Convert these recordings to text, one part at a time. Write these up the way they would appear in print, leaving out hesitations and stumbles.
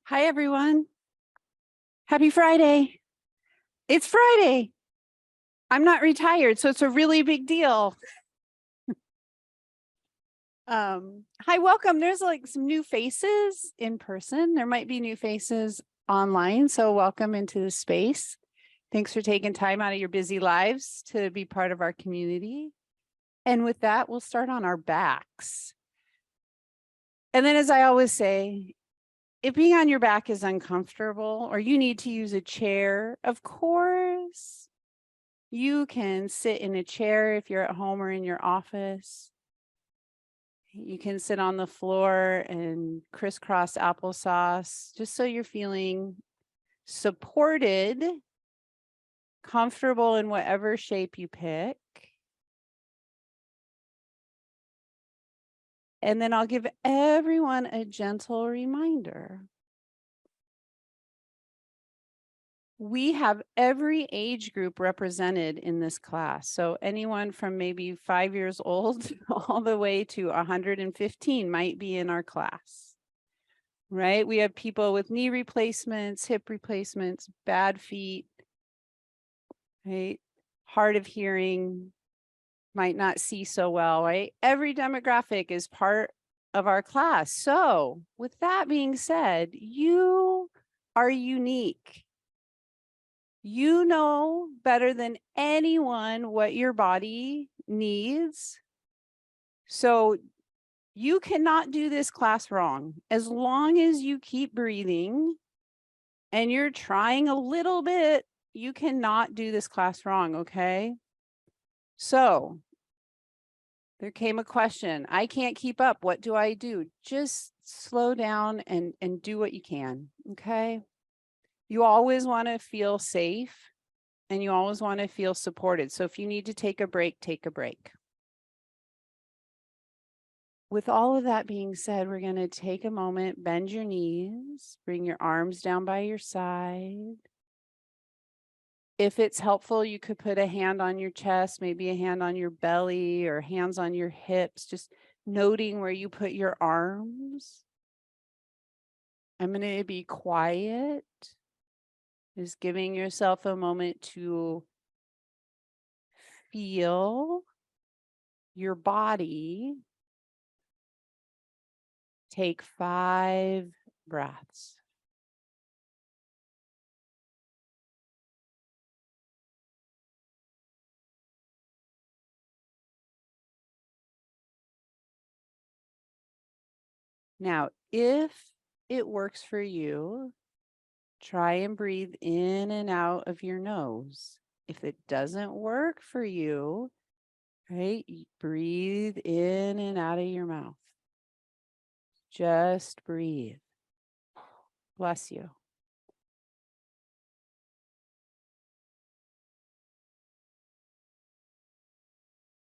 Hi, everyone. Happy Friday. It's Friday. I'm not retired, so it's a really big deal. Hi, welcome. There's like some new faces in person. There might be new faces online, so welcome into the space. Thanks for taking time out of your busy lives to be part of our community. And with that, we'll start on our backs. And then, as I always say, if being on your back is uncomfortable or you need to use a chair, of course, you can sit in a chair if you're at home or in your office. You can sit on the floor and crisscross applesauce, just so you're feeling supported, comfortable in whatever shape you pick. And then I'll give everyone a gentle reminder. We have every age group represented in this class. So anyone from maybe 5 years old all the way to 115 might be in our class, right? We have people with knee replacements, hip replacements, bad feet, right? Hard of hearing, might not see so well, right? Every demographic is part of our class. So with that being said, you are unique. You know better than anyone what your body needs. So you cannot do this class wrong. As long as you keep breathing and you're trying a little bit, you cannot do this class wrong, okay? So there came a question. I can't keep up. What do I do? Just slow down and do what you can, okay? You always want to feel safe and you always want to feel supported. So if you need to take a break, take a break. With all of that being said, we're going to take a moment, bend your knees, bring your arms down by your side. If it's helpful, you could put a hand on your chest, maybe a hand on your belly or hands on your hips, just noting where you put your arms. I'm going to be quiet, just giving yourself a moment to feel your body. Take 5 breaths. Now, if it works for you, try and breathe in and out of your nose. If it doesn't work for you, right, breathe in and out of your mouth. Just breathe. Bless you.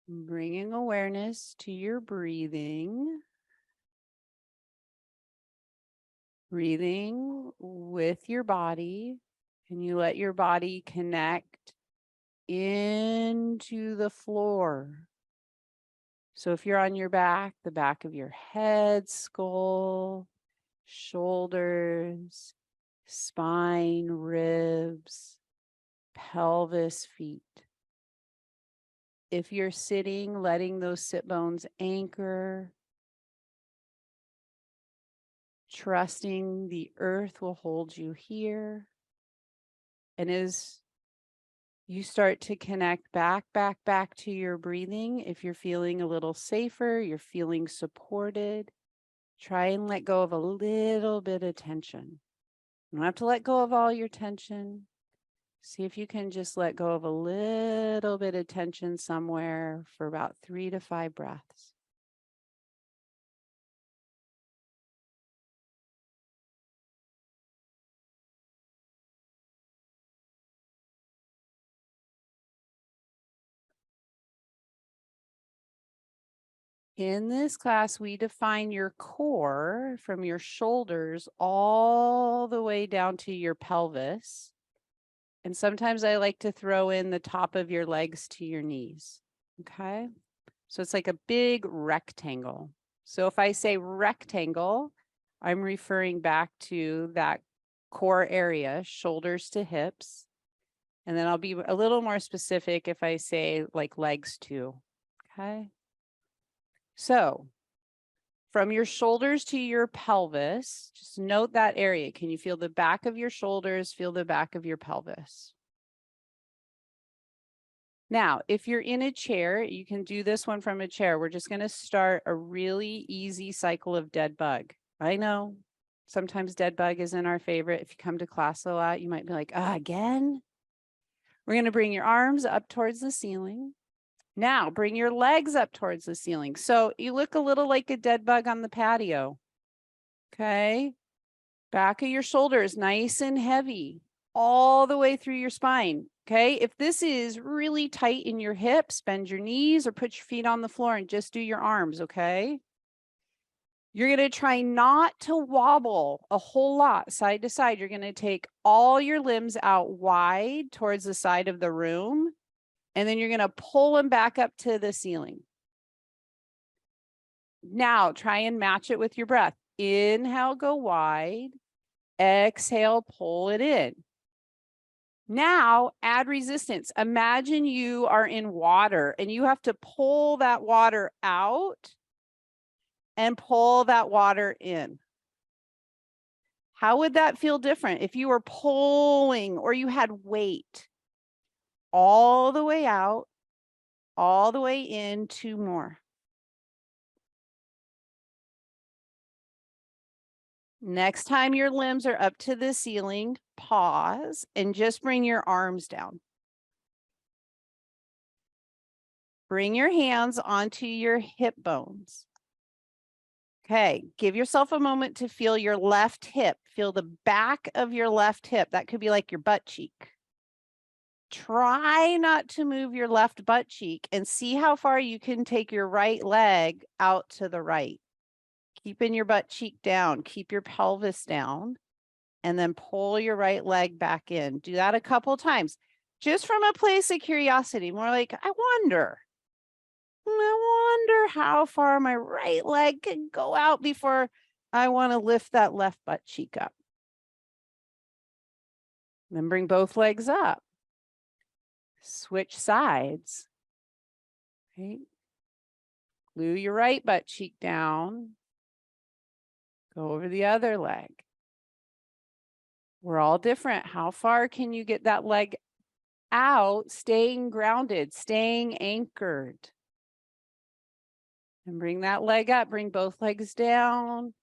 Bringing awareness to your breathing. Breathing with your body, and you let your body connect into the floor. So if you're on your back, the back of your head, skull, shoulders, spine, ribs, pelvis, feet. If you're sitting, letting those sit bones anchor, trusting the earth will hold you here. And as you start to connect back to your breathing, if you're feeling a little safer, you're feeling supported, try and let go of a little bit of tension. You don't have to let go of all your tension. See if you can just let go of a little bit of tension somewhere for about 3 to 5 breaths. In this class, we define your core from your shoulders all the way down to your pelvis. And sometimes I like to throw in the top of your legs to your knees. Okay. So it's like a big rectangle. So if I say rectangle, I'm referring back to that core area, shoulders to hips. And then I'll be a little more specific if I say like legs too. Okay. So from your shoulders to your pelvis, just note that area. Can you feel the back of your shoulders? Feel the back of your pelvis. Now, if you're in a chair, you can do this one from a chair. We're just going to start a really easy cycle of dead bug. I know sometimes dead bug isn't our favorite. If you come to class a lot, you might be like, again? We're going to bring your arms up towards the ceiling. Now, bring your legs up towards the ceiling. So you look a little like a dead bug on the patio. Okay. Back of your shoulders, nice and heavy, all the way through your spine. Okay. If this is really tight in your hips, bend your knees or put your feet on the floor and just do your arms. Okay. You're going to try not to wobble a whole lot side to side. You're going to take all your limbs out wide towards the side of the room. And then you're going to pull them back up to the ceiling. Now try and match it with your breath. Inhale, go wide. Exhale, pull it in. Now add resistance. Imagine you are in water and you have to pull that water out and pull that water in. How would that feel different if you were pulling or you had weight? All the way out, all the way in, 2 more. Next time your limbs are up to the ceiling, pause and just bring your arms down. Bring your hands onto your hip bones. Okay, give yourself a moment to feel your left hip. Feel the back of your left hip. That could be like your butt cheek. Try not to move your left butt cheek and see how far you can take your right leg out to the right. Keeping your butt cheek down, keep your pelvis down, and then pull your right leg back in. Do that a couple times, just from a place of curiosity, more like, I wonder how far my right leg can go out before I want to lift that left butt cheek up. Then bring both legs up. Switch sides. Right? Glue your right butt cheek down. Go over the other leg. We're all different. How far can you get that leg out, staying grounded, staying anchored? And bring that leg up. Bring both legs down.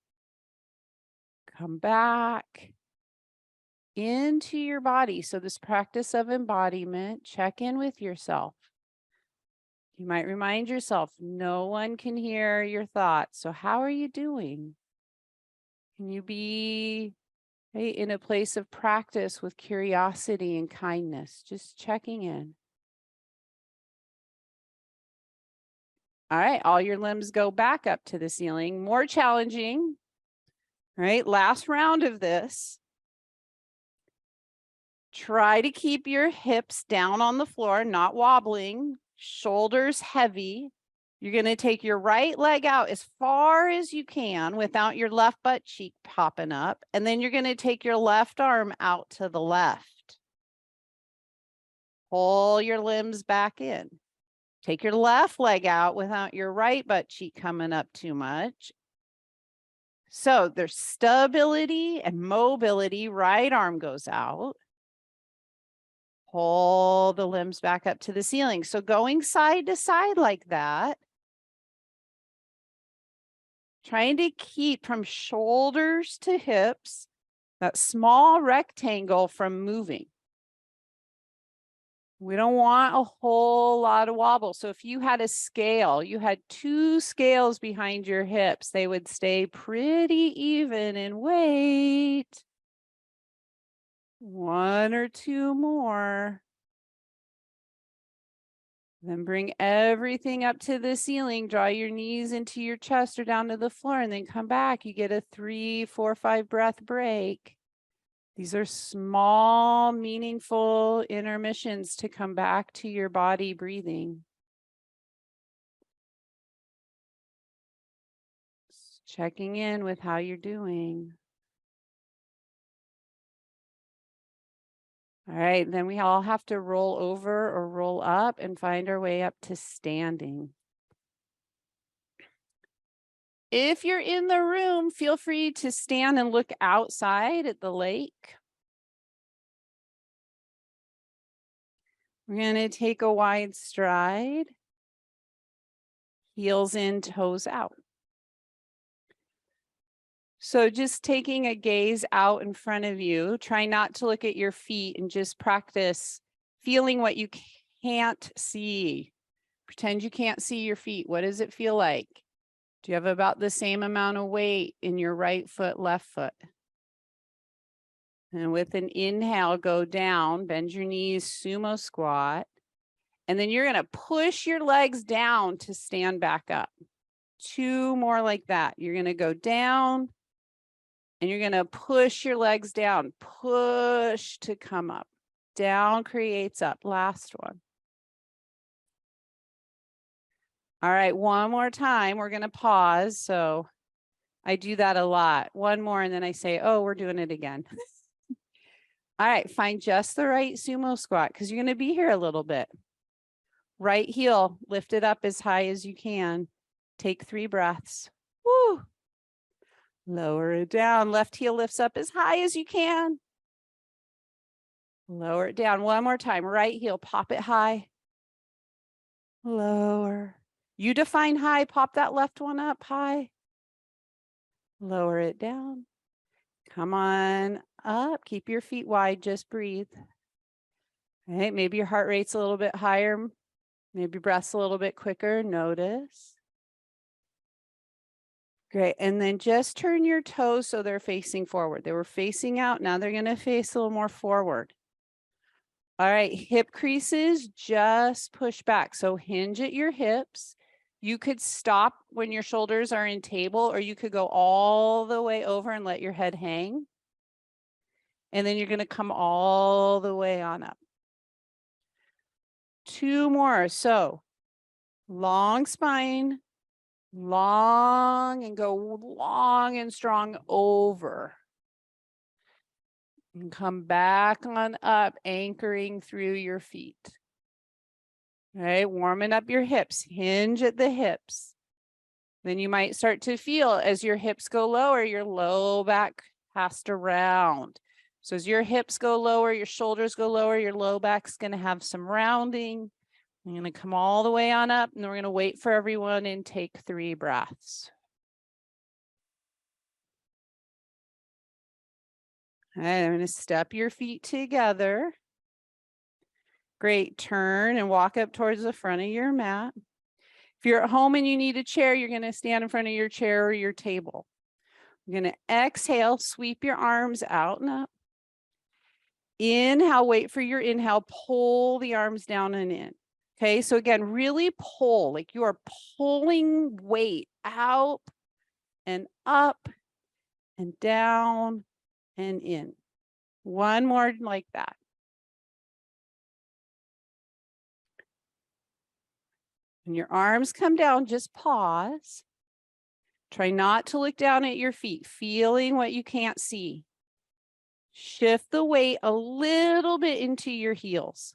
Come back into your body. So this practice of embodiment, check in with yourself. You might remind yourself, no one can hear your thoughts. So how are you doing? Can you be in a place of practice with curiosity and kindness, just checking in? All right, all your limbs go back up to the ceiling. More challenging, right? Last round of this. Try to keep your hips down on the floor, not wobbling, shoulders heavy. You're going to take your right leg out as far as you can without your left butt cheek popping up. And then you're going to take your left arm out to the left. Pull your limbs back in. Take your left leg out without your right butt cheek coming up too much. So there's stability and mobility. Right arm goes out. Pull the limbs back up to the ceiling. So going side to side like that. Trying to keep from shoulders to hips, that small rectangle from moving. We don't want a whole lot of wobble. So if you had a scale, you had 2 scales behind your hips, they would stay pretty even in weight. 1 or 2 more. Then bring everything up to the ceiling. Draw your knees into your chest or down to the floor and then come back. You get a 3, 4, 5 breath break. These are small, meaningful intermissions to come back to your body breathing. Checking in with how you're doing. All right, then we all have to roll over or roll up and find our way up to standing. If you're in the room, feel free to stand and look outside at the lake. We're going to take a wide stride. Heels in, toes out. So just taking a gaze out in front of you, try not to look at your feet and just practice feeling what you can't see. Pretend you can't see your feet. What does it feel like? Do you have about the same amount of weight in your right foot, left foot? And with an inhale, go down, bend your knees, sumo squat. And then you're going to push your legs down to stand back up. 2 more like that. You're going to go down and you're going to push your legs down. Push to come up. Down creates up. Last one. All right, one more time. We're going to pause. So I do that a lot. One more and then I say, oh, we're doing it again. All right, find just the right sumo squat because you're going to be here a little bit. Right heel, lift it up as high as you can. Take 3 breaths. Woo. Lower it down. Left heel lifts up as high as you can. Lower it down. One more time. Right heel, pop it high. Lower. You define high. Pop that left one up high. Lower it down. Come on up. Keep your feet wide. Just breathe. All right. Maybe your heart rate's a little bit higher. Maybe breath's a little bit quicker. Notice. Great. And then just turn your toes so they're facing forward. They were facing out. Now they're going to face a little more forward. All right. Hip creases, just push back. So hinge at your hips. You could stop when your shoulders are in table, or you could go all the way over and let your head hang. And then you're going to come all the way on up. 2 more. So long spine, long, and go long and strong over. And come back on up, anchoring through your feet. All right, warming up your hips, hinge at the hips. Then you might start to feel as your hips go lower, your low back has to round. So as your hips go lower, your shoulders go lower, your low back's going to have some rounding. I'm going to come all the way on up, and we're going to wait for everyone and take 3 breaths. All right, I'm going to step your feet together. Great. Turn and walk up towards the front of your mat. If you're at home and you need a chair, you're going to stand in front of your chair or your table. You're going to exhale, sweep your arms out and up. Inhale, wait for your inhale, pull the arms down and in. Okay, so again, really pull, like you are pulling weight out and up and down and in. One more like that. When your arms come down, just pause. Try not to look down at your feet, feeling what you can't see. Shift the weight a little bit into your heels.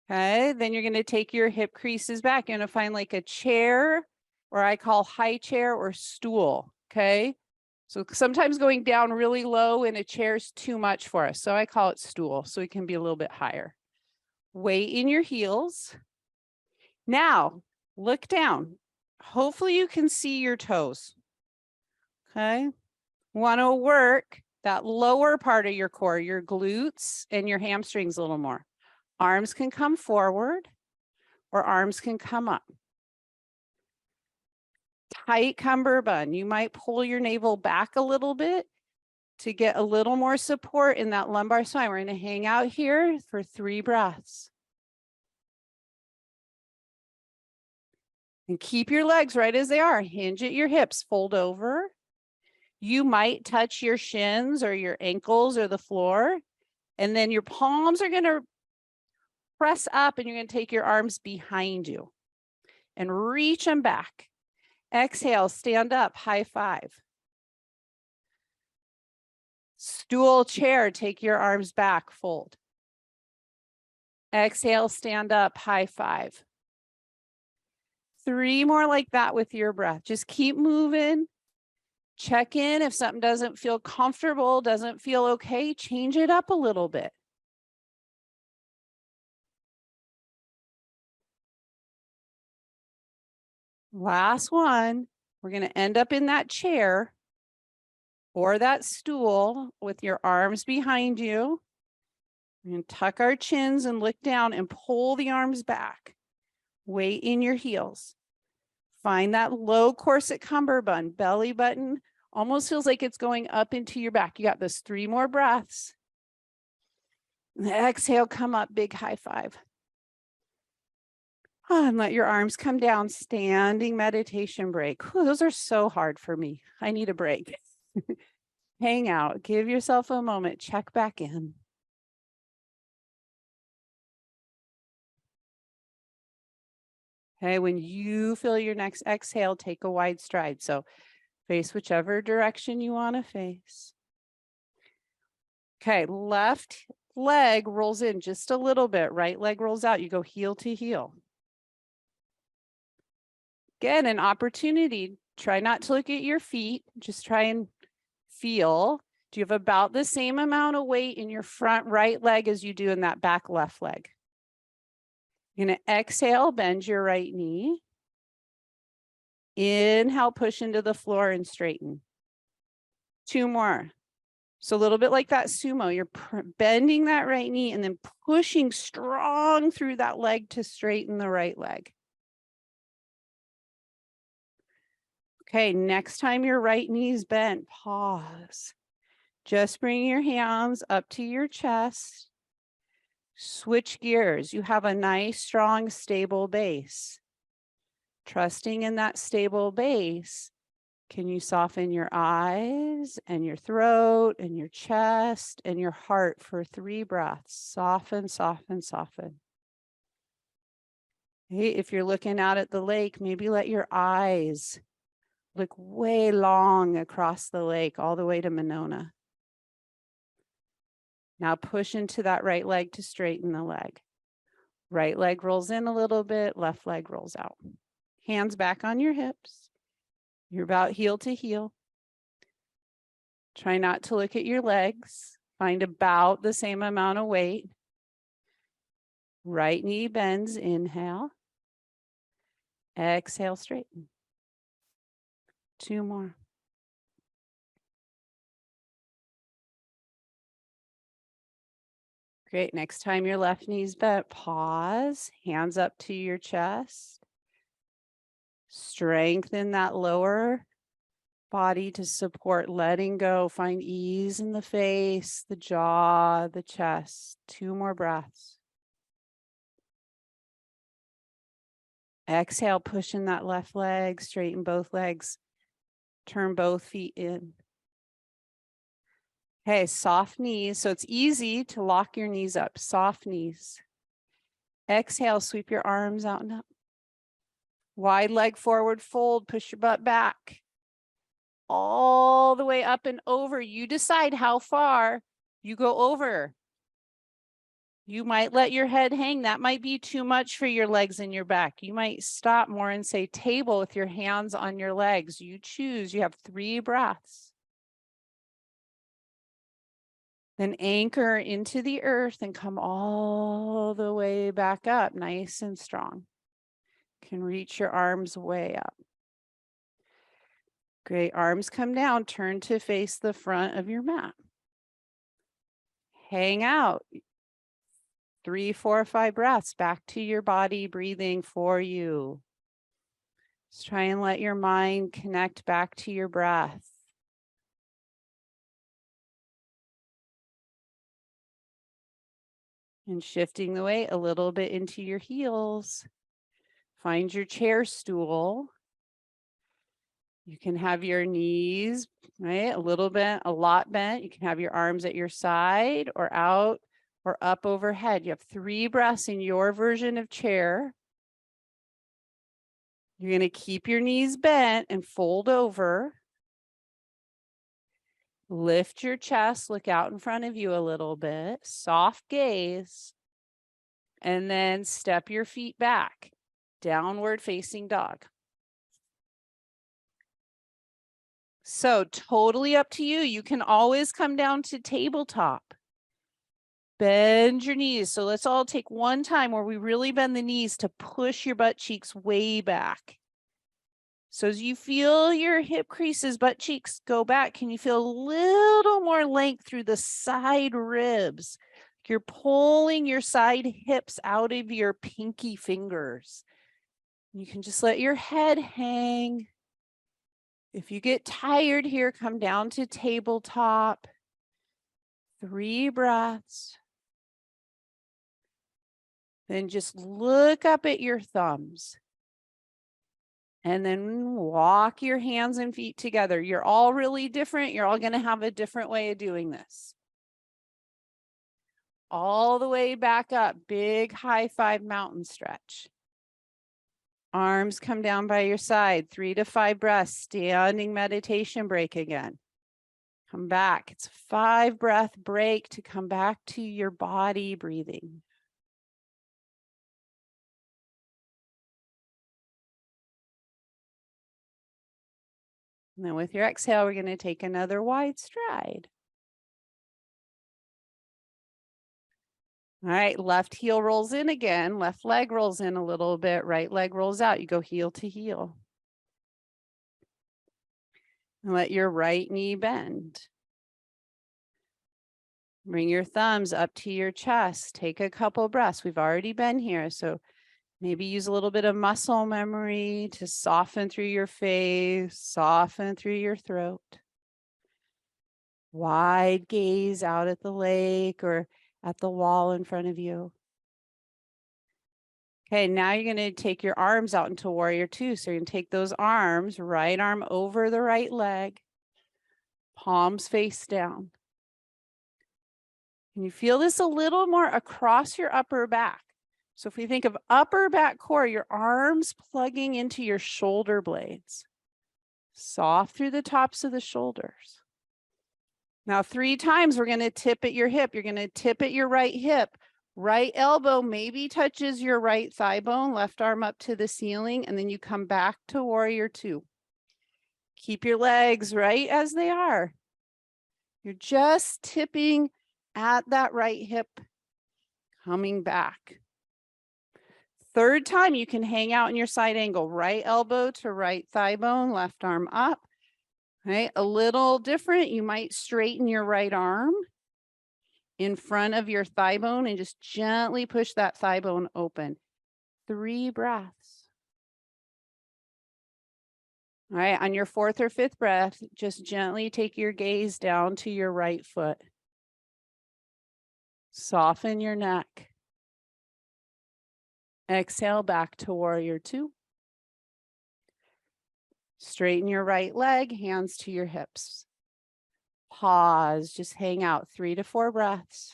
Okay, then you're going to take your hip creases back. You're going to find like a chair, or I call high chair or stool. Okay, so sometimes going down really low in a chair is too much for us. So I call it stool, so it can be a little bit higher. Weight in your heels. Now, look down. Hopefully you can see your toes. Okay. Want to work that lower part of your core, your glutes and your hamstrings a little more. Arms can come forward or arms can come up. Tight cummerbund. You might pull your navel back a little bit to get a little more support in that lumbar spine. We're going to hang out here for 3 breaths. And keep your legs right as they are. Hinge at your hips, fold over. You might touch your shins or your ankles or the floor. And then your palms are going to press up and you're going to take your arms behind you and reach them back. Exhale, stand up, high five. Stool, chair, take your arms back, fold. Exhale, stand up, high five. 3 more like that with your breath. Just keep moving. Check in if something doesn't feel comfortable, doesn't feel okay, change it up a little bit. Last one. We're going to end up in that chair or that stool with your arms behind you. We're going to tuck our chins and look down and pull the arms back. Weight in your heels. Find that low corset cummerbund, belly button. Almost feels like it's going up into your back. You got this 3 more breaths. Exhale, come up, big high five. And let your arms come down, standing meditation break. Whew, those are so hard for me. I need a break. Hang out, give yourself a moment, check back in. Okay, when you feel your next exhale, take a wide stride. So face whichever direction you want to face. Okay, left leg rolls in just a little bit, right leg rolls out. You go heel to heel. Again, an opportunity. Try not to look at your feet. Just try and feel. Do you have about the same amount of weight in your front right leg as you do in that back left leg? You're going to exhale, bend your right knee. Inhale, push into the floor and straighten. 2 more. So a little bit like that sumo, you're bending that right knee and then pushing strong through that leg to straighten the right leg. Okay, next time your right knee is bent, pause. Just bring your hands up to your chest. Switch gears. You have a nice, strong, stable base. Trusting in that stable base, can you soften your eyes and your throat and your chest and your heart for 3 breaths? Soften, soften, soften. Hey, if you're looking out at the lake, maybe let your eyes look way long across the lake, all the way to Monona. Now push into that right leg to straighten the leg. Right leg rolls in a little bit, left leg rolls out. Hands back on your hips. You're about heel to heel. Try not to look at your legs. Find about the same amount of weight. Right knee bends, inhale. Exhale, straighten. 2 more. Great. Next time your left knee's bent, pause, hands up to your chest. Strengthen that lower body to support letting go. Find ease in the face, the jaw, the chest. 2 more breaths. Exhale, push in that left leg, straighten both legs. Turn both feet in. Okay, soft knees. So it's easy to lock your knees up. Soft knees. Exhale, sweep your arms out and up. Wide leg forward fold, push your butt back. All the way up and over. You decide how far you go over. You might let your head hang. That might be too much for your legs and your back. You might stop more and say table with your hands on your legs. You choose. You have 3 breaths. Then anchor into the earth and come all the way back up, nice and strong. Can reach your arms way up. Great, arms come down, turn to face the front of your mat. Hang out. 3, 4, 5 breaths back to your body, breathing for you. Just try and let your mind connect back to your breath. And shifting the weight a little bit into your heels. Find your chair stool. You can have your knees, right, a little bent, a lot bent. You can have your arms at your side or out or up overhead. You have 3 breaths in your version of chair. You're going to keep your knees bent and fold over. Lift your chest, look out in front of you a little bit, soft gaze, and then step your feet back, downward facing dog. So totally up to you. You can always come down to tabletop. Bend your knees. So let's all take one time where we really bend the knees to push your butt cheeks way back. So as you feel your hip creases, butt cheeks go back, can you feel a little more length through the side ribs? You're pulling your side hips out of your pinky fingers. You can just let your head hang. If you get tired here, come down to tabletop. 3 breaths. Then just look up at your thumbs. And then walk your hands and feet together. You're all really different. You're all going to have a different way of doing this. All the way back up, big high 5 mountain stretch. Arms come down by your side, 3 to 5 breaths, standing meditation break again. Come back. It's a 5 breath break to come back to your body breathing. And then with your exhale, we're going to take another wide stride. All right, left heel rolls in again, left leg rolls in a little bit, right leg rolls out. You go heel to heel. And let your right knee bend. Bring your thumbs up to your chest. Take a couple breaths. We've already been here, so maybe use a little bit of muscle memory to soften through your face, soften through your throat. Wide gaze out at the lake or at the wall in front of you. Okay, now you're going to take your arms out into warrior 2. So you're going to take those arms, right arm over the right leg, palms face down. And you feel this a little more across your upper back. So if we think of upper back core, your arms plugging into your shoulder blades, soft through the tops of the shoulders. Now 3 times we're going to tip at your hip. You're going to tip at your right hip. Right elbow maybe touches your right thigh bone, left arm up to the ceiling, and then you come back to warrior 2. Keep your legs right as they are. You're just tipping at that right hip, coming back. 3rd time, you can hang out in your side angle, right elbow to right thigh bone, left arm up. Right, a little different. You might straighten your right arm in front of your thigh bone and just gently push that thigh bone open. 3 breaths. All right, on your 4th or 5th breath, just gently take your gaze down to your right foot. Soften your neck. Exhale back to warrior 2. Straighten your right leg, hands to your hips. Pause, just hang out 3 to 4 breaths.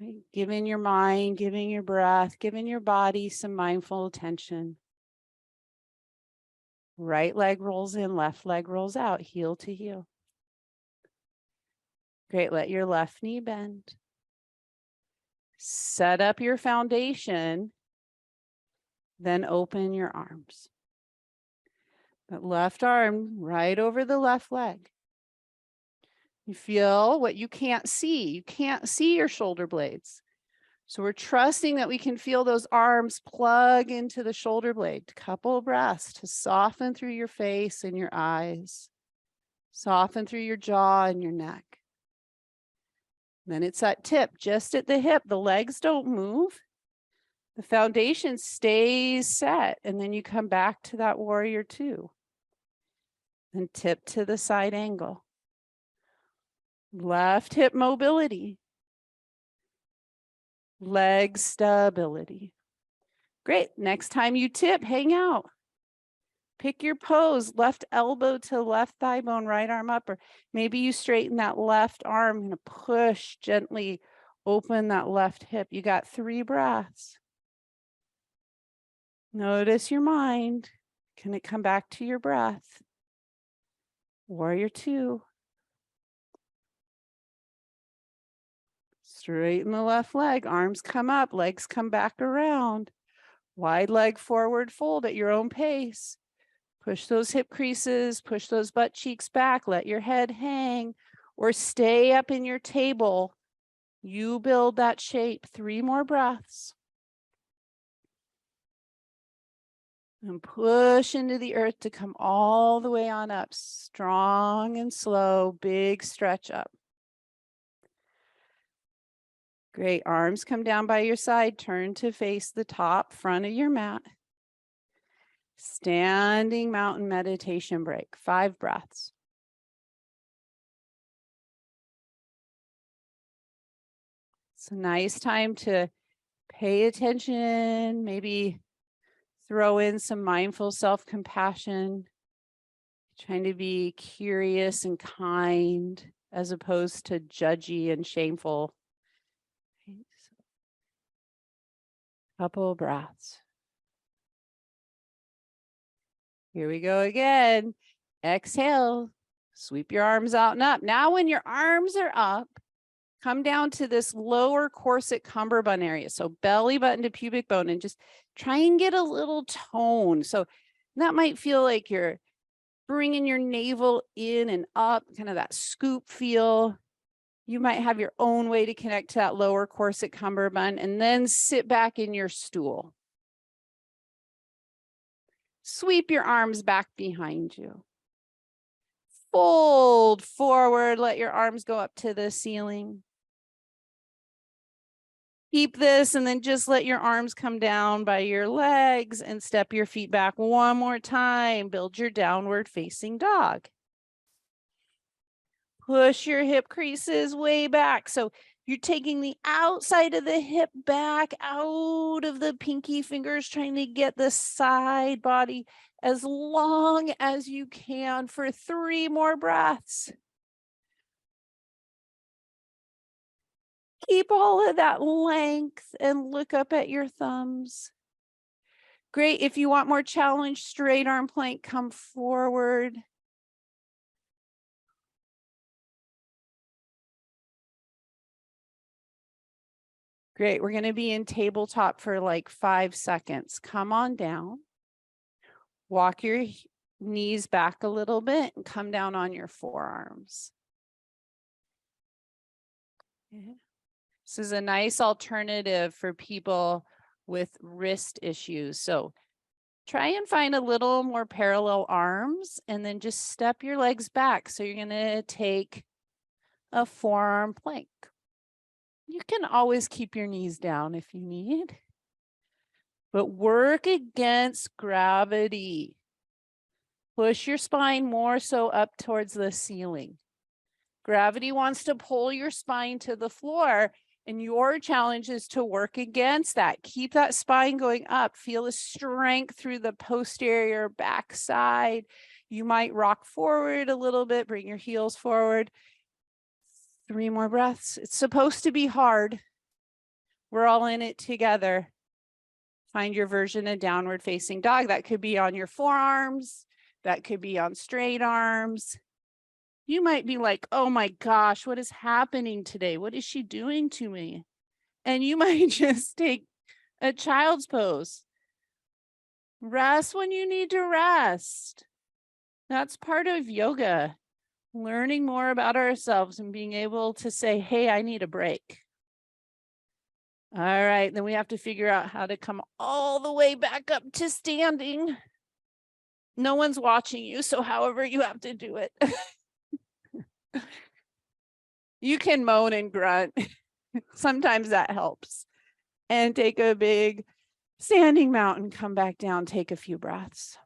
Right. Giving your mind, giving your breath, giving your body some mindful attention. Right leg rolls in, left leg rolls out, heel to heel. Great, let your left knee bend. Set up your foundation, then open your arms. That left arm right over the left leg. You feel what you can't see. You can't see your shoulder blades. So we're trusting that we can feel those arms plug into the shoulder blade. Couple of breaths to soften through your face and your eyes. Soften through your jaw and your neck. Then it's that tip just at the hip. The legs don't move. The foundation stays set. And then you come back to that warrior 2. And tip to the side angle. Left hip mobility. Leg stability. Great. Next time you tip, hang out. Pick your pose, left elbow to left thigh bone, right arm up, or maybe you straighten that left arm and push gently, open that left hip. You got 3 breaths. Notice your mind. Can it come back to your breath? Warrior 2. Straighten the left leg. Arms come up, legs come back around. Wide leg forward fold at your own pace. Push those hip creases, push those butt cheeks back, let your head hang, or stay up in your table. You build that shape. 3 more breaths. And push into the earth to come all the way on up. Strong and slow, big stretch up. Great. Arms come down by your side. Turn to face the top front of your mat. Standing mountain meditation break. 5 breaths. It's a nice time to pay attention, maybe throw in some mindful self-compassion, trying to be curious and kind as opposed to judgy and shameful. Couple breaths. Here we go again. Exhale, sweep your arms out and up. Now when your arms are up, come down to this lower corset cummerbund area. So belly button to pubic bone, and just try and get a little tone. So that might feel like you're bringing your navel in and up, kind of that scoop feel. You might have your own way to connect to that lower corset cummerbund, and then sit back in your stool. Sweep your arms back behind you. Fold forward, let your arms go up to the ceiling. Keep this, and then just let your arms come down by your legs and step your feet back one more time. Build your downward facing dog. Push your hip creases way back. So you're taking the outside of the hip back out of the pinky fingers, trying to get the side body as long as you can for 3 more breaths. Keep all of that length and look up at your thumbs. Great. If you want more challenge, straight arm plank, come forward. Great. We're going to be in tabletop for like 5 seconds. Come on down. Walk your knees back a little bit and come down on your forearms. Yeah. This is a nice alternative for people with wrist issues. So try and find a little more parallel arms, and then just step your legs back. So you're going to take a forearm plank. You can always keep your knees down if you need, but work against gravity. Push your spine more so up towards the ceiling. Gravity wants to pull your spine to the floor, and your challenge is to work against that. Keep that spine going up. Feel the strength through the posterior backside. You might rock forward a little bit, bring your heels forward. 3 more breaths. It's supposed to be hard. We're all in it together. Find your version of downward facing dog. That could be on your forearms. That could be on straight arms. You might be like, oh my gosh, what is happening today? What is she doing to me? And you might just take a child's pose. Rest when you need to rest. That's part of yoga. Learning more about ourselves and being able to say, hey, I need a break. All right, then we have to figure out how to come all the way back up to standing. No one's watching you, so however you have to do it. You can moan and grunt. Sometimes that helps. And take a big standing mountain, come back down, take a few breaths.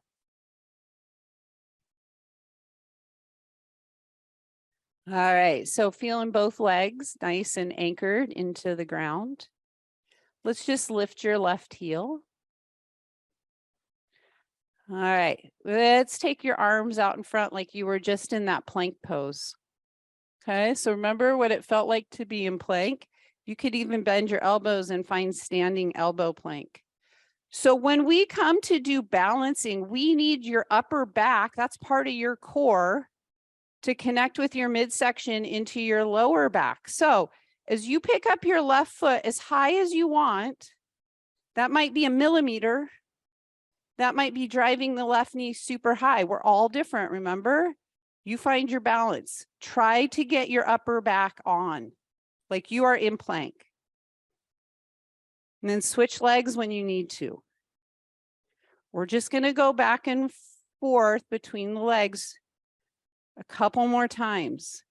All right, so feeling both legs nice and anchored into the ground. Let's just lift your left heel. All right, let's take your arms out in front like you were just in that plank pose. Okay, so remember what it felt like to be in plank. You could even bend your elbows and find standing elbow plank. So when we come to do balancing, we need your upper back, that's part of your core, to connect with your midsection into your lower back. So as you pick up your left foot as high as you want, that might be a millimeter. That might be driving the left knee super high. We're all different, remember? You find your balance. Try to get your upper back on, like you are in plank. And then switch legs when you need to. We're just going to go back and forth between the legs a couple more times.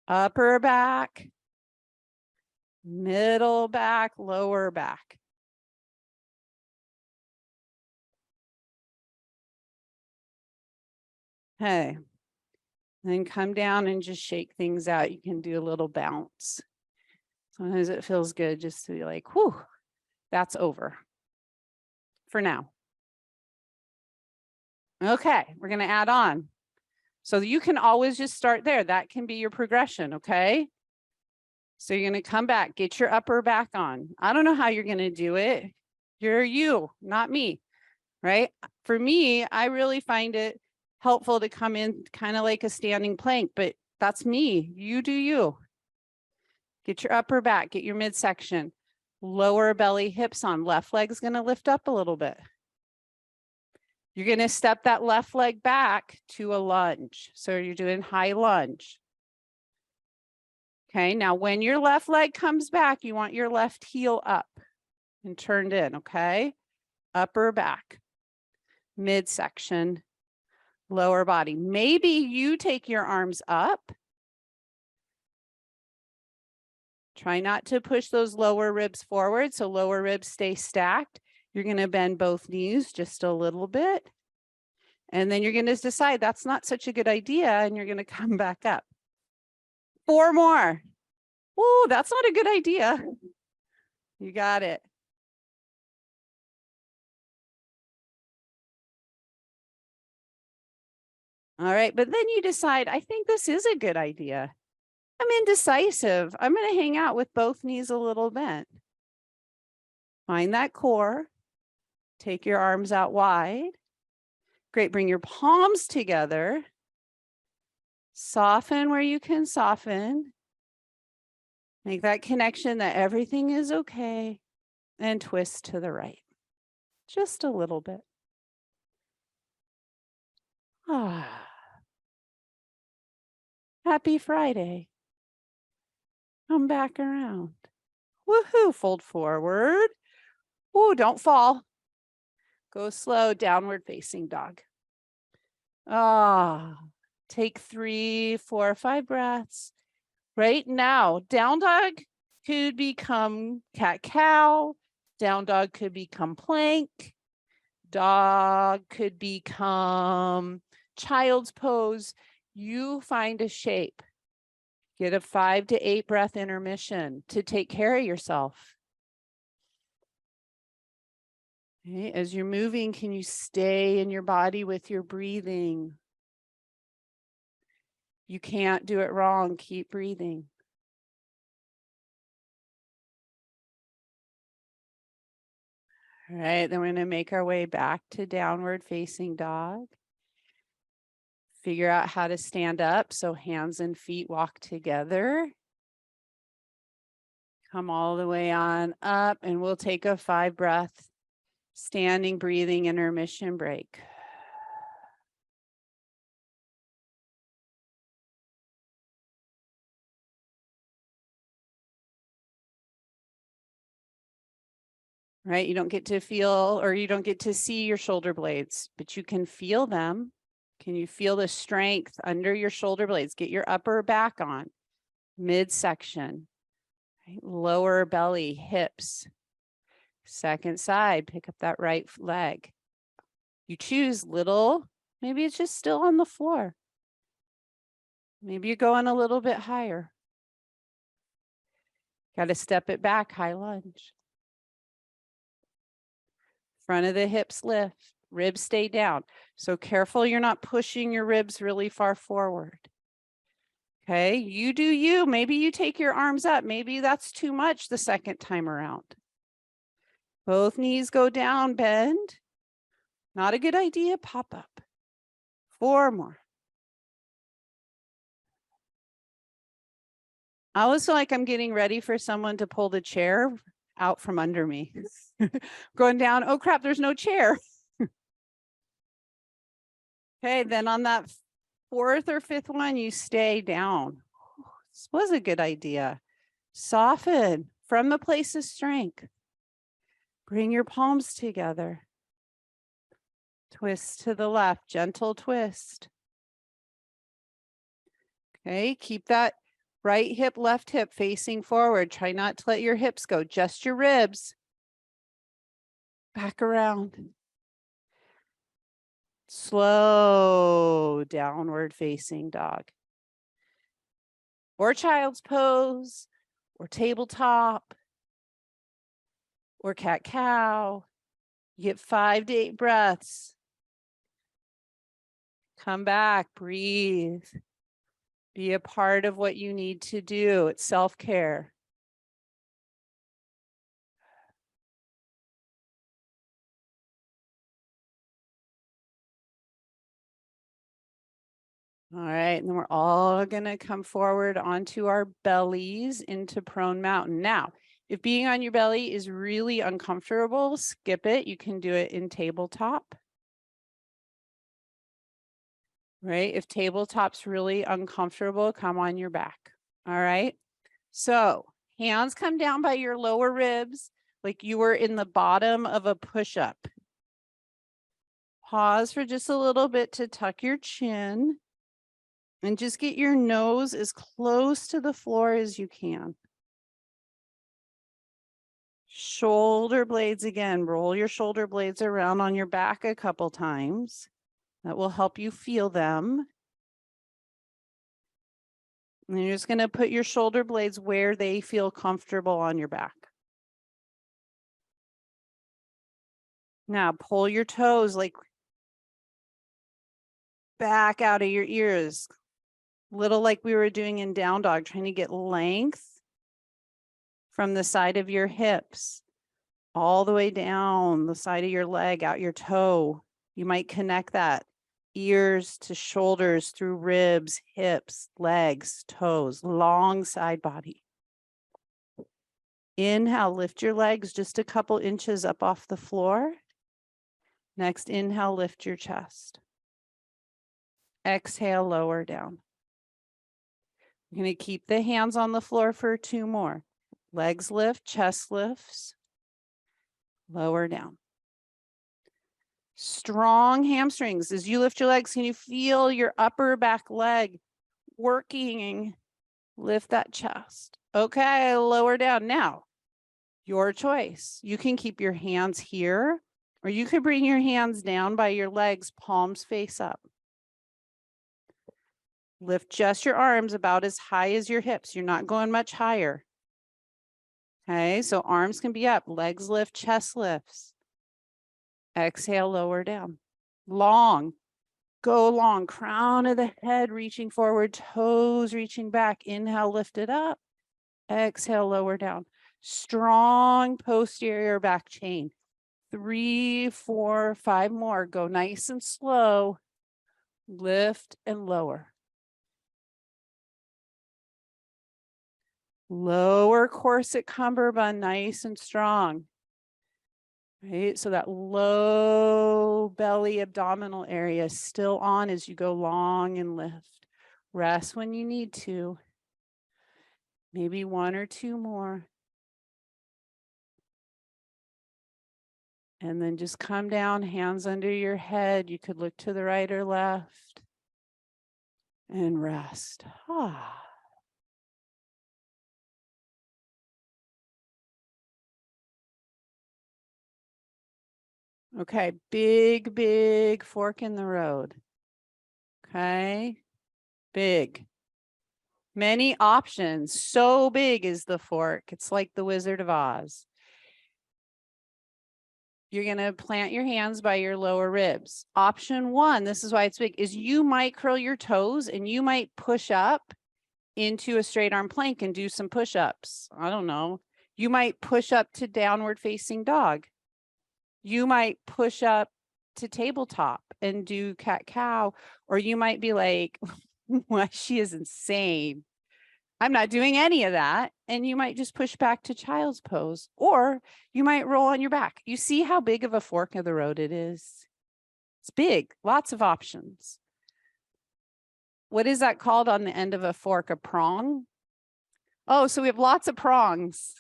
Upper back, middle back, lower back. Okay. Then come down and just shake things out. You can do a little bounce. Sometimes it feels good just to be like, whew, that's over for now. Okay, we're going to add on. So you can always just start there. That can be your progression, okay? So you're going to come back, get your upper back on. I don't know how you're going to do it. You're you, not me, right? For me, I really find it helpful to come in kind of like a standing plank, but that's me. You do you. Get your upper back, get your midsection, lower belly, hips on. Left leg's going to lift up a little bit. You're going to step that left leg back to a lunge. So you're doing high lunge. Okay, now when your left leg comes back, you want your left heel up and turned in, okay? Upper back, midsection, lower body. Maybe you take your arms up. Try not to push those lower ribs forward, so lower ribs stay stacked. You're going to bend both knees just a little bit. And then you're going to decide that's not such a good idea, and you're going to come back up. 4 more. Oh, that's not a good idea. You got it. All right, but then you decide, I think this is a good idea. I'm indecisive. I'm going to hang out with both knees a little bent. Find that core. Take your arms out wide. Great, bring your palms together. Soften where you can soften. Make that connection that everything is okay. And twist to the right. Just a little bit. Ah. Happy Friday. Come back around. Woohoo, fold forward. Ooh, don't fall. Go slow, downward facing dog. Ah, take 3, 4, 5 breaths. Right now, down dog could become cat-cow. Down dog could become plank. Dog could become child's pose. You find a shape. Get a 5 to 8 breath intermission to take care of yourself. Okay, as you're moving, can you stay in your body with your breathing? You can't do it wrong. Keep breathing. All right, then we're going to make our way back to downward facing dog. Figure out how to stand up. So hands and feet walk together. Come all the way on up, and we'll take a 5 breath standing breathing intermission break. Right? You don't get to feel, or you don't get to see your shoulder blades, but you can feel them. Can you feel the strength under your shoulder blades? Get your upper back on, midsection, right? Lower belly, hips. Second side, pick up that right leg. You choose little, maybe it's just still on the floor. Maybe you're going a little bit higher. Got to step it back, high lunge. Front of the hips lift, ribs stay down. So careful you're not pushing your ribs really far forward. Okay, you do you. Maybe you take your arms up. Maybe that's too much the second time around. Both knees go down, bend. Not a good idea, pop up. 4 more. I always feel like I'm getting ready for someone to pull the chair out from under me. Going down, oh crap, there's no chair. Okay, then on that 4th or 5th one, you stay down. This was a good idea. Soften from the place of strength. Bring your palms together. Twist to the left, gentle twist. Okay, keep that right hip, left hip facing forward. Try not to let your hips go, just your ribs. Back around. Slow downward facing dog. Or child's pose, or tabletop, or cat-cow. You get 5 to 8 breaths. Come back, breathe. Be a part of what you need to do. It's self-care. All right, and then we're all gonna come forward onto our bellies into prone mountain. Now, if being on your belly is really uncomfortable, skip it. You can do it in tabletop. Right? If tabletop's really uncomfortable, come on your back. All right. So hands come down by your lower ribs, like you were in the bottom of a push-up. Pause for just a little bit to tuck your chin and just get your nose as close to the floor as you can. Shoulder blades again, roll your shoulder blades around on your back a couple times. That will help you feel them. And you're just going to put your shoulder blades where they feel comfortable on your back. Now pull your toes like back out of your ears. Little like we were doing in down dog, trying to get length from the side of your hips all the way down the side of your leg, out your toe. You might connect that ears to shoulders through ribs, hips, legs, toes, long side body. Inhale, lift your legs just a couple inches up off the floor. Next, inhale, lift your chest. Exhale, lower down. You're going to keep the hands on the floor for 2 more. Legs lift, chest lifts, lower down. Strong hamstrings. As you lift your legs, can you feel your upper back leg working? Lift that chest. Okay, lower down. Now, your choice. You can keep your hands here, or you could bring your hands down by your legs, palms face up. Lift just your arms about as high as your hips. You're not going much higher. Okay, so arms can be up, legs lift, chest lifts. Exhale, lower down. Long, go long, crown of the head reaching forward, toes reaching back. Inhale, lift it up. Exhale, lower down. Strong posterior back chain. 3, 4, 5 more. Go nice and slow. Lift and lower. Lower corset cummerbund, nice and strong. Right, so that low belly abdominal area is still on as you go long and lift. Rest when you need to. Maybe 1 or 2 more. And then just come down, hands under your head. You could look to the right or left. And rest. Ah. Okay, big, big fork in the road. Okay, big. Many options. So big is the fork. It's like the Wizard of Oz. You're going to plant your hands by your lower ribs. Option 1, this is why it's big, is you might curl your toes and you might push up into a straight arm plank and do some push-ups. I don't know. You might push up to downward facing dog. You might push up to tabletop and do cat cow, or you might be like, well, she is insane. I'm not doing any of that. And you might just push back to child's pose, or you might roll on your back. You see how big of a fork of the road it is? It's big, lots of options. What is that called on the end of a fork? A prong? Oh, so we have lots of prongs.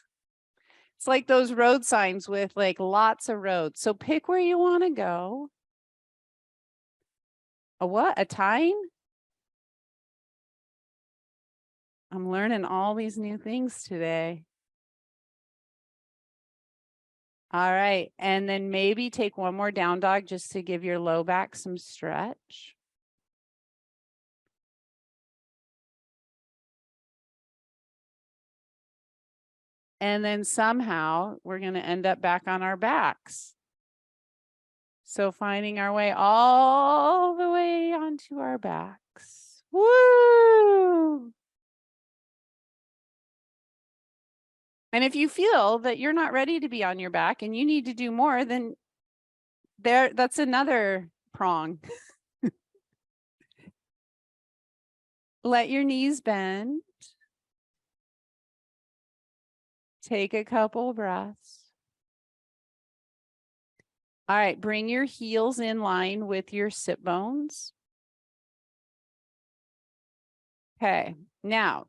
It's like those road signs with like lots of roads. So pick where you want to go. A what? A tine? I'm learning all these new things today. All right. And then maybe take one more down dog just to give your low back some stretch. And then somehow we're going to end up back on our backs. So finding our way all the way onto our backs. Woo! And if you feel that you're not ready to be on your back and you need to do more, then that's another prong. Let your knees bend. Take a couple breaths. All right, bring your heels in line with your sit bones. Okay, now,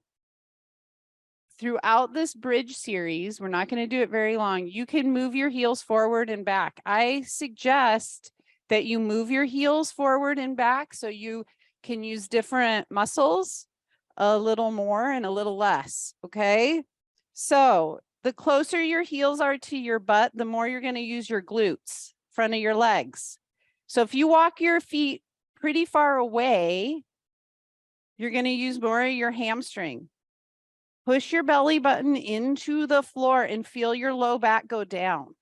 throughout this bridge series, we're not going to do it very long. You can move your heels forward and back. I suggest that you move your heels forward and back so you can use different muscles a little more and a little less, okay? So the closer your heels are to your butt, the more you're going to use your glutes, front of your legs. So if you walk your feet pretty far away, you're going to use more of your hamstring. Push your belly button into the floor and feel your low back go down.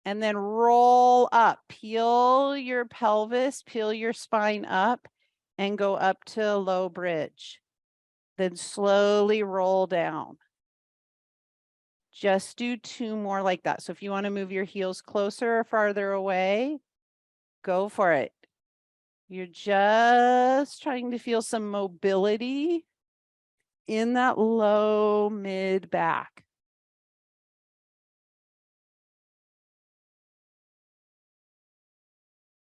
And then roll up. Peel your pelvis, peel your spine up, and go up to a low bridge. Then slowly roll down. Just do 2 more like that. So if you want to move your heels closer or farther away, go for it. You're just trying to feel some mobility in that low mid back.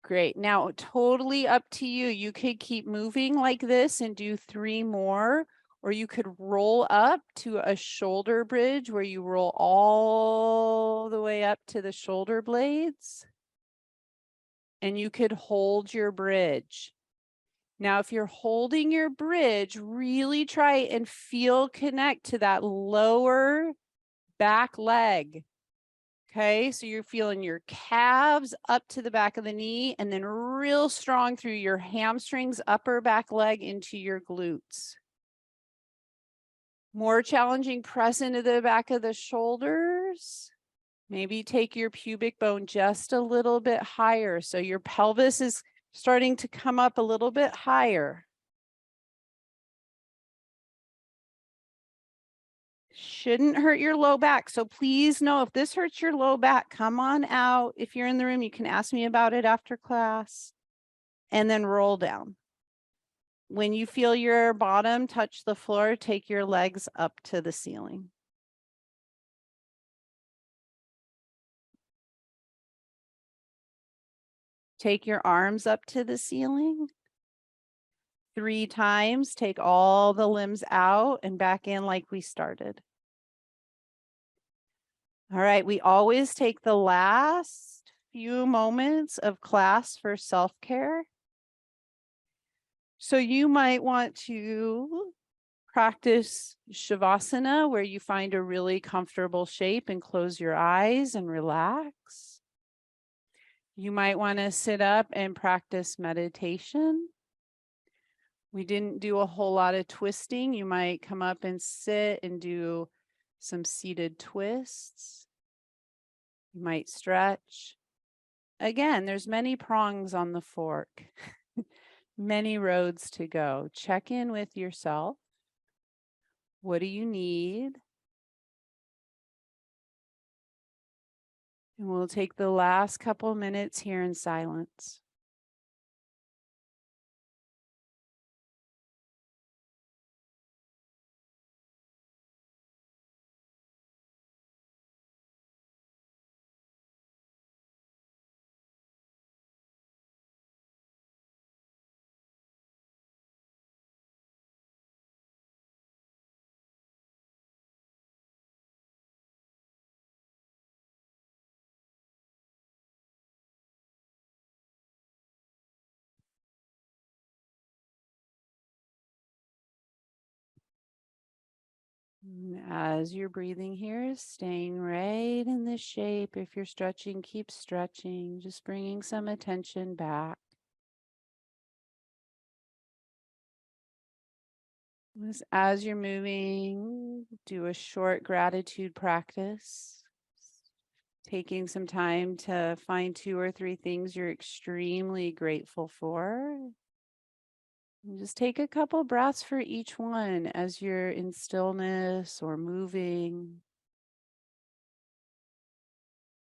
Great. Now, totally up to you. You could keep moving like this and do 3 more, or you could roll up to a shoulder bridge where you roll all the way up to the shoulder blades. And you could hold your bridge. Now, if you're holding your bridge, really try and connect to that lower back leg. Okay, so you're feeling your calves up to the back of the knee and then real strong through your hamstrings, upper back leg into your glutes. More challenging, press into the back of the shoulders. Maybe take your pubic bone just a little bit higher. So your pelvis is starting to come up a little bit higher. Shouldn't hurt your low back. So please know if this hurts your low back, come on out. If you're in the room, you can ask me about it after class. And then roll down. When you feel your bottom touch the floor, take your legs up to the ceiling. Take your arms up to the ceiling. 3 times, take all the limbs out and back in like we started. All right, we always take the last few moments of class for self-care. So you might want to practice Shavasana, where you find a really comfortable shape and close your eyes and relax. You might want to sit up and practice meditation. We didn't do a whole lot of twisting. You might come up and sit and do some seated twists. You might stretch. Again, there's many prongs on the fork, many roads to go. Check in with yourself. What do you need? And we'll take the last couple minutes here in silence. As you're breathing here, staying right in this shape. If you're stretching, keep stretching, just bringing some attention back. As you're moving, do a short gratitude practice. Taking some time to find 2 or 3 things you're extremely grateful for. And just take a couple breaths for each one as you're in stillness or moving.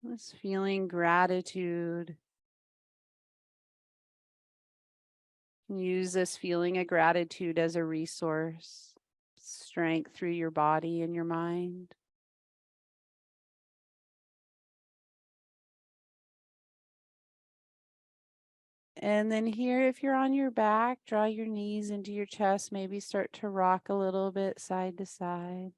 Just feeling gratitude. Use this feeling of gratitude as a resource, strength through your body and your mind. And then here, if you're on your back, draw your knees into your chest, maybe start to rock a little bit side to side.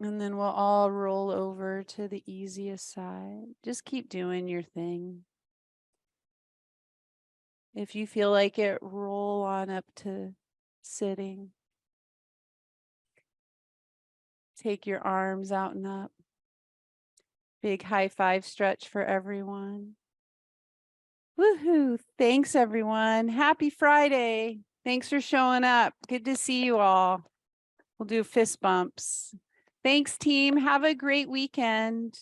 And then we'll all roll over to the easiest side. Just keep doing your thing. If you feel like it, roll on up to sitting. Take your arms out and up. Big high five stretch for everyone. Woohoo. Thanks, everyone. Happy Friday. Thanks for showing up. Good to see you all. We'll do fist bumps. Thanks, team. Have a great weekend.